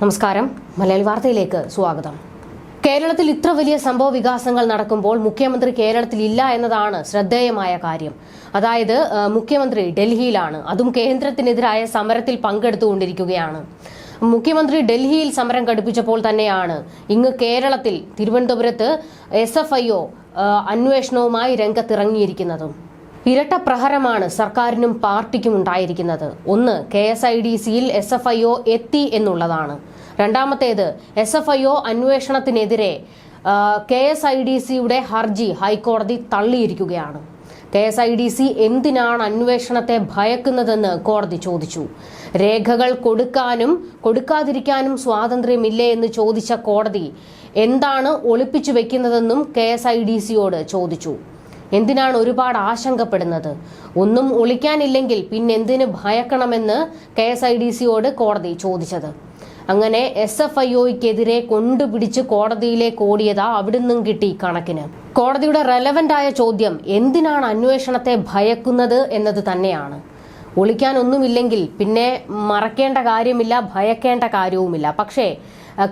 നമസ്കാരം, മലയാളി വാർത്തയിലേക്ക് സ്വാഗതം. കേരളത്തിൽ ഇത്ര വലിയ സംഭവ വികാസങ്ങൾ നടക്കുമ്പോൾ മുഖ്യമന്ത്രി കേരളത്തിൽ ഇല്ല എന്നതാണ് ശ്രദ്ധേയമായ കാര്യം. അതായത് മുഖ്യമന്ത്രി ഡൽഹിയിലാണ്, അതും കേന്ദ്രത്തിനെതിരായ സമരത്തിൽ പങ്കെടുത്തുകൊണ്ടിരിക്കുകയാണ്. മുഖ്യമന്ത്രി ഡൽഹിയിൽ സമരം ഘടിപ്പിച്ചപ്പോൾ തന്നെയാണ് ഇങ്ങ് കേരളത്തിൽ തിരുവനന്തപുരത്ത് SFIO അന്വേഷണവുമായി രംഗത്തിറങ്ങിയിരിക്കുന്നതും. ഇരട്ട പ്രഹരമാണ് സർക്കാരിനും പാർട്ടിക്കും ഉണ്ടായിരിക്കുന്നത്. ഒന്ന്, KSIDCയിൽ SFIO എത്തി എന്നുള്ളതാണ്. രണ്ടാമത്തേത്, SFIO അന്വേഷണത്തിനെതിരെ KSIDCയുടെ ഹർജി ഹൈക്കോടതി തള്ളിയിരിക്കുകയാണ്. KSIDC എന്തിനാണ് അന്വേഷണത്തെ ഭയക്കുന്നതെന്ന് കോടതി ചോദിച്ചു. രേഖകൾ കൊടുക്കാനും കൊടുക്കാതിരിക്കാനും സ്വാതന്ത്ര്യമില്ലേ എന്ന് ചോദിച്ച കോടതി എന്താണ് ഒളിപ്പിച്ചു വെക്കുന്നതെന്നും KSIDCയോട് ചോദിച്ചു. എന്തിനാണ് ഒരുപാട് ആശങ്കപ്പെടുന്നത്? ഒന്നും ഒളിക്കാനില്ലെങ്കിൽ പിന്നെന്തിന് ഭയക്കണമെന്ന് KSIDCയോട് കോടതി ചോദിച്ചത്. അങ്ങനെ SFIOയ്ക്കെതിരെ കൊണ്ടുപിടിച്ച് കോടതിയിലേക്ക് ഓടിയതാ അവിടുന്നും കിട്ടി കണക്കിന്. കോടതിയുടെ റെലവന്റ് ആയ ചോദ്യം എന്തിനാണ് അന്വേഷണത്തെ ഭയക്കുന്നത് എന്നത് തന്നെയാണ്. ഒളിക്കാനൊന്നുമില്ലെങ്കിൽ പിന്നെ മറക്കേണ്ട കാര്യമില്ല, ഭയക്കേണ്ട കാര്യവുമില്ല. പക്ഷേ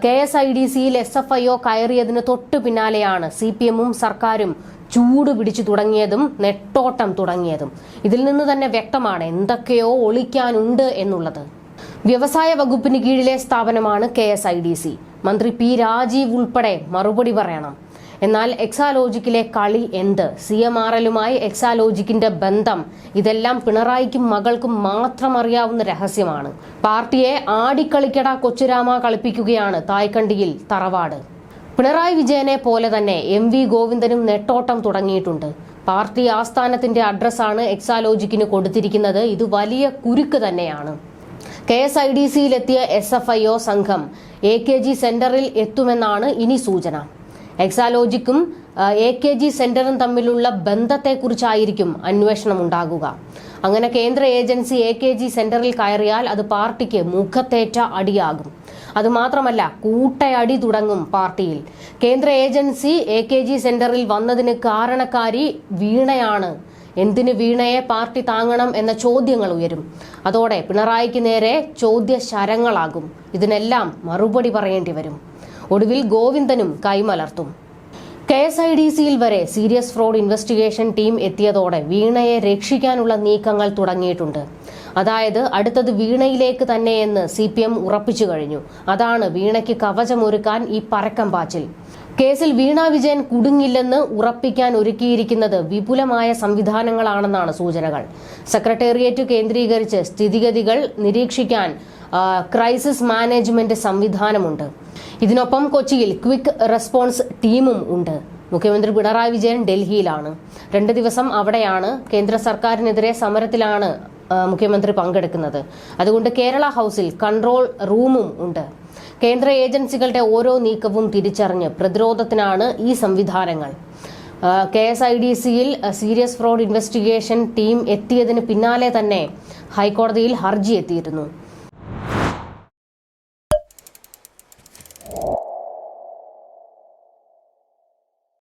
KSIDCയിൽ SFIO കയറിയതിന് തൊട്ടു പിന്നാലെയാണ് CPMഉം സർക്കാരും ചൂട് പിടിച്ചു തുടങ്ങിയതും നെട്ടോട്ടം തുടങ്ങിയതും. ഇതിൽ നിന്ന് തന്നെ വ്യക്തമാണ് എന്തൊക്കെയോ ഒളിക്കാനുണ്ട് എന്നുള്ളത്. വ്യവസായ വകുപ്പിന് കീഴിലെ സ്ഥാപനമാണ് KSIDC. മന്ത്രി P. രാജീവ് ഉൾപ്പെടെ മറുപടി പറയണം. എന്നാൽ എക്സാലോജിക്കിലെ കളി എന്ത്? CMRLുമായി എക്സാലോജിക്കിന്റെ ബന്ധം, ഇതെല്ലാം പിണറായിക്കും മകൾക്കും മാത്രം അറിയാവുന്ന രഹസ്യമാണ്. പാർട്ടിയെ ആടിക്കളിക്കട കൊച്ചുരാമ കളിപ്പിക്കുകയാണ് തായ്ക്കണ്ടിയിൽ തറവാട്. പിണറായി വിജയനെ പോലെ തന്നെ MV ഗോവിന്ദനും നെട്ടോട്ടം തുടങ്ങിയിട്ടുണ്ട്. പാർട്ടി ആസ്ഥാനത്തിന്റെ അഡ്രസ്സാണ് എക്സാലോജിക്കിന് കൊടുത്തിരിക്കുന്നത്. ഇത് വലിയ കുരുക്ക് തന്നെയാണ്. KSIDCയിലെത്തിയ SFIO സംഘം AKG സെന്ററിൽ എത്തുമെന്നാണ് ഇനി സൂചന. എക്സാലോജിക്കും AKG സെന്ററും തമ്മിലുള്ള ബന്ധത്തെക്കുറിച്ചായിരിക്കും അന്വേഷണം ഉണ്ടാകുക. അങ്ങനെ കേന്ദ്ര ഏജൻസി AKG സെന്ററിൽ കയറിയാൽ അത് പാർട്ടിക്ക് മുഖത്തേറ്റ അടിയാകും. അതുമാത്രമല്ല, കൂട്ടയടി തുടങ്ങും പാർട്ടിയിൽ. കേന്ദ്ര ഏജൻസി AKG സെന്ററിൽ വന്നതിന് കാരണക്കാരി വീണയാണ്. എന്തിന് വീണയെ പാർട്ടി താങ്ങണം എന്ന ചോദ്യങ്ങൾ ഉയരും. അതോടെ പിണറായിക്ക് നേരെ ചോദ്യ ശരങ്ങളാകും. ഇതിനെല്ലാം മറുപടി പറയേണ്ടി വരും. ഒടുവിൽ ഗോവിന്ദനും കൈമലർത്തും. KSIDCയിൽ വരെ സീരിയസ് ഫ്രോഡ് ഇൻവെസ്റ്റിഗേഷൻ ടീം എത്തിയതോടെ വീണയെ രക്ഷിക്കാനുള്ള നീക്കങ്ങൾ തുടങ്ങിയിട്ടുണ്ട്. അതായത് അടുത്തത് വീണയിലേക്ക് തന്നെയെന്ന് CPM ഉറപ്പിച്ചു കഴിഞ്ഞു. അതാണ് വീണയ്ക്ക് കവചമൊരുക്കാൻ ഈ പരക്കം പാച്ചിൽ. കേസിൽ വീണ വിജയൻ കുടുങ്ങില്ലെന്ന് ഉറപ്പിക്കാൻ ഒരുക്കിയിരിക്കുന്നത് വിപുലമായ സംവിധാനങ്ങളാണെന്നാണ് സൂചനകൾ. സെക്രട്ടേറിയറ്റ് കേന്ദ്രീകരിച്ച് സ്ഥിതിഗതികൾ നിരീക്ഷിക്കാൻ ക്രൈസിസ് മാനേജ്മെന്റ് സംവിധാനമുണ്ട്. ഇതിനൊപ്പം കൊച്ചിയിൽ ക്വിക്ക് റെസ്പോൺസ് ടീമും ഉണ്ട്. മുഖ്യമന്ത്രി പിണറായി വിജയൻ ഡൽഹിയിലാണ്. 2 ദിവസം അവിടെയാണ്. കേന്ദ്ര സർക്കാരിനെതിരെ സമരത്തിലാണ് മുഖ്യമന്ത്രി പങ്കെടുക്കുന്നത്. അതുകൊണ്ട് കേരള ഹൗസിൽ കൺട്രോൾ റൂമും ഉണ്ട്. കേന്ദ്ര ഏജൻസികളുടെ ഓരോ നീക്കവും തിരിച്ചറിഞ്ഞ് പ്രതിരോധത്തിനാണ് ഈ സംവിധാനങ്ങൾ. KSIDCയിൽ സീരിയസ് ഫ്രോഡ് ഇൻവെസ്റ്റിഗേഷൻ ടീം എത്തിയതിന് പിന്നാലെ തന്നെ ഹൈക്കോടതിയിൽ ഹർജി എത്തിയിരുന്നു.